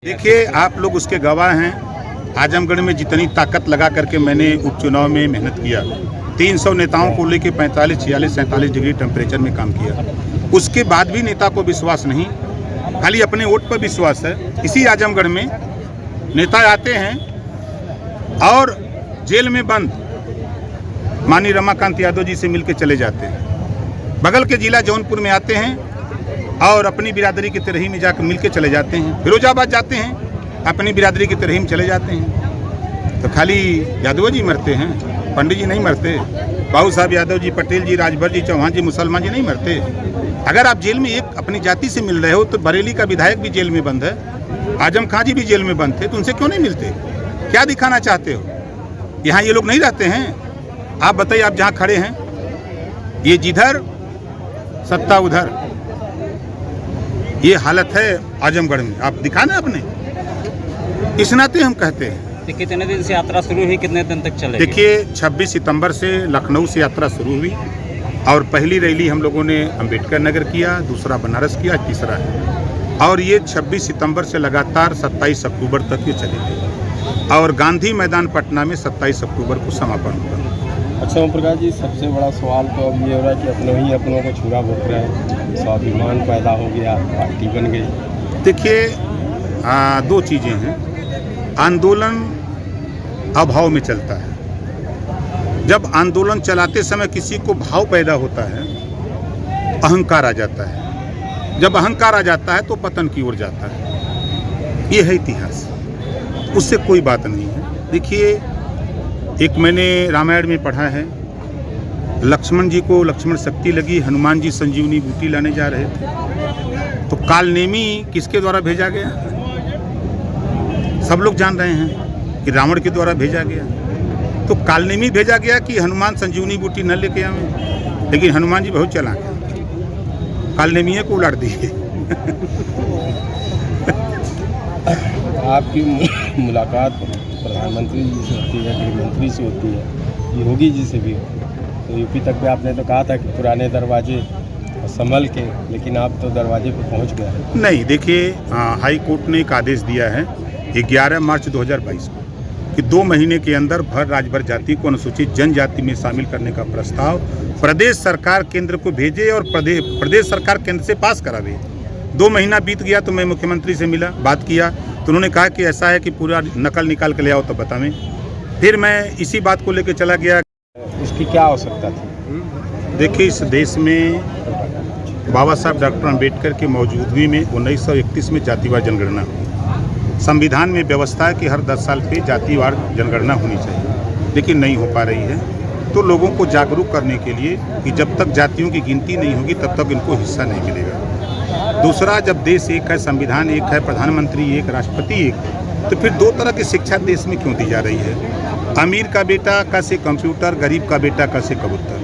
देखिए, आप लोग उसके गवाह हैं। आजमगढ़ में जितनी ताकत लगा करके मैंने उपचुनाव में मेहनत किया, 300 नेताओं को लेकर 45, 46, 47 डिग्री टेम्परेचर में काम किया। उसके बाद भी नेता को विश्वास नहीं, खाली अपने वोट पर विश्वास है। इसी आजमगढ़ में नेता आते हैं और जेल में बंद माननीय रमाकांत यादव जी से मिलकर चले जाते हैं। बगल के जिला जौनपुर में आते हैं और अपनी बिरादरी की तरही में जाकर मिल के चले जाते हैं। फिरोजाबाद जाते हैं, अपनी बिरादरी की तरही में चले जाते हैं। तो खाली यादव जी मरते हैं, पंडित जी नहीं मरते, बाबू साहब यादव जी, पटेल जी, राजभर जी, चौहान जी, मुसलमान जी नहीं मरते। अगर आप जेल में एक अपनी जाति से मिल रहे हो तो बरेली का विधायक भी जेल में बंद है, आजम खां जी भी जेल में बंद थे, तो उनसे क्यों नहीं मिलते? क्या दिखाना चाहते हो? यहाँ ये लोग नहीं रहते हैं। आप बताइए, आप जहाँ खड़े हैं, ये जिधर सत्ता उधर, ये हालत है आजमगढ़ में। आप दिखाना अपने, इस नाते हम कहते हैं। तो कितने दिन से यात्रा शुरू हुई, कितने दिन तक चलेगी? देखिए, 26 सितंबर से लखनऊ से यात्रा शुरू हुई और पहली रैली हम लोगों ने अंबेडकर नगर किया, दूसरा बनारस किया, तीसरा है। और ये 26 सितंबर से लगातार 27 अक्टूबर तक ये चलेगी और गांधी मैदान पटना में 27 अक्टूबर को समापन होगा। अच्छा ओम प्रकाश जी, सबसे बड़ा सवाल तो अब ये हो रहा है कि अपनों को छुरा भोग रहे हैं, स्वाभिमान पैदा हो गया, पार्टी बन गई। देखिए, दो चीज़ें हैं। आंदोलन अभाव में चलता है। जब आंदोलन चलाते समय किसी को भाव पैदा होता है, अहंकार आ जाता है। जब अहंकार आ जाता है तो पतन की ओर जाता है। ये है इतिहास, उससे कोई बात नहीं है। देखिए, एक मैंने रामायण में पढ़ा है, लक्ष्मण जी को लक्ष्मण शक्ति लगी, हनुमान जी संजीवनी बूटी लाने जा रहे थे, तो कालनेमी किसके द्वारा भेजा गया? सब लोग जान रहे हैं कि रावण के द्वारा भेजा गया। तो कालनेमी भेजा गया कि हनुमान संजीवनी बूटी न लेके आवे, लेकिन हनुमान जी बहुत चालाक हैं, कालनेमी को उलाट दिए। आपकी मुलाकात प्रधानमंत्री जी से होती है, गृह मंत्री से होती है, योगी जी से भी होती है। तो यूपी तक भी आपने तो कहा था कि पुराने दरवाजे संभल के, लेकिन आप तो दरवाजे पर पहुंच गए। नहीं, देखिए, हाई कोर्ट ने एक आदेश दिया है 11 मार्च 2022 को कि 2 महीने के अंदर भर राजभर जाति को अनुसूचित जनजाति में शामिल करने का प्रस्ताव प्रदेश सरकार केंद्र को भेजे और प्रदेश सरकार केंद्र से पास करावे। 2 महीना बीत गया तो मैं मुख्यमंत्री से मिला, बात किया, तो उन्होंने कहा कि ऐसा है कि पूरा नकल निकाल के ले आओ तो बतावें। फिर मैं इसी बात को लेकर चला गया। उसकी क्या आवश्यकता थी? देखिए, इस देश में बाबा साहब डॉक्टर अम्बेडकर की मौजूदगी में 1931 में जातिवार जनगणना हुई। संविधान में व्यवस्था है कि हर 10 साल पे जातिवार जनगणना होनी चाहिए, लेकिन नहीं हो पा रही है। तो लोगों को जागरूक करने के लिए कि जब तक जातियों की गिनती नहीं होगी तब तक इनको हिस्सा नहीं मिलेगा। दूसरा, जब देश एक है, संविधान एक है, प्रधानमंत्री एक, राष्ट्रपति एक, तो फिर 2 तरह की शिक्षा देश में क्यों दी जा रही है? अमीर का बेटा का से कंप्यूटर, गरीब का बेटा का से कबूतर।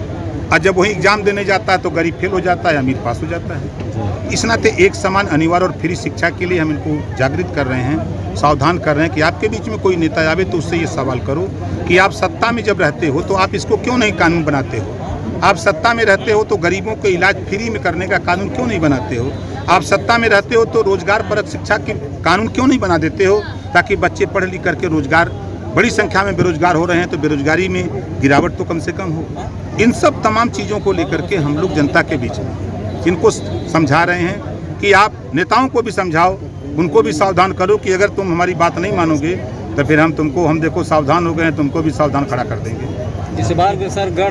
और जब वही एग्जाम देने जाता है तो गरीब फेल हो जाता है, अमीर पास हो जाता है। इस नाते एक समान, अनिवार्य और फ्री शिक्षा के लिए हम इनको जागृत कर रहे हैं, सावधान कर रहे हैं कि आपके बीच में कोई नेता आवे तो उससे ये सवाल करो कि आप सत्ता में जब रहते हो तो आप इसको क्यों नहीं कानून बनाते हो? आप सत्ता में रहते हो तो गरीबों के इलाज फ्री में करने का कानून क्यों नहीं बनाते हो? आप सत्ता में रहते हो तो रोजगार परक शिक्षा के कानून क्यों नहीं बना देते हो, ताकि बच्चे पढ़ लिख करके रोजगार, बड़ी संख्या में बेरोजगार हो रहे हैं तो बेरोजगारी में गिरावट तो कम से कम हो। इन सब तमाम चीज़ों को लेकर के हम लोग जनता के बीच में इनको समझा रहे हैं कि आप नेताओं को भी समझाओ, उनको भी सावधान करो कि अगर तुम हमारी बात नहीं मानोगे तो फिर हम देखो सावधान हो गए हैं, तुमको भी सावधान खड़ा कर देंगे। इस बार सर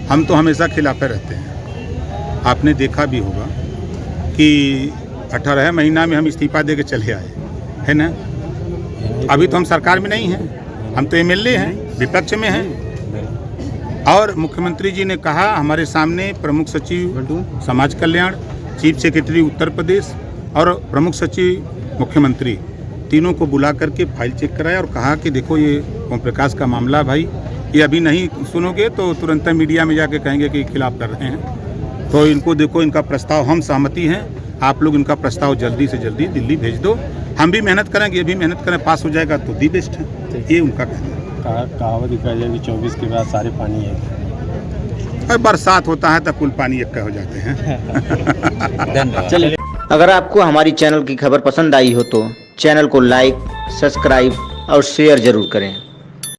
हम तो हमेशा खिलाफे रहते हैं। आपने देखा भी होगा कि 18 महीना में हम इस्तीफा दे के चले आए, है ना? अभी तो हम सरकार में नहीं हैं, हम तो MLA हैं, विपक्ष में हैं। और मुख्यमंत्री जी ने कहा, हमारे सामने प्रमुख सचिव समाज कल्याण, चीफ सेक्रेटरी उत्तर प्रदेश और प्रमुख सचिव मुख्यमंत्री, तीनों को बुला करके फाइल चेक कराया और कहा कि देखो, ये ओम प्रकाश का मामला भाई, ये अभी नहीं सुनोगे तो तुरंत मीडिया में जाके कहेंगे कि खिलाफ कर रहे हैं। तो इनको देखो, इनका प्रस्ताव, हम सहमति हैं, आप लोग इनका प्रस्ताव जल्दी से जल्दी दिल्ली भेज दो, हम भी मेहनत करेंगे, ये भी मेहनत करें, पास हो जाएगा तो दी बेस्ट है। ये उनका कहना है। कहावत दिखाई जाएगी 24 के बाद सारे पानी है। बरसात होता है तो कुल पानी इक्का हो जाते हैं। धन्यवाद। अगर आपको हमारी चैनल की खबर पसंद आई हो तो चैनल को लाइक, सब्सक्राइब और शेयर जरूर करें।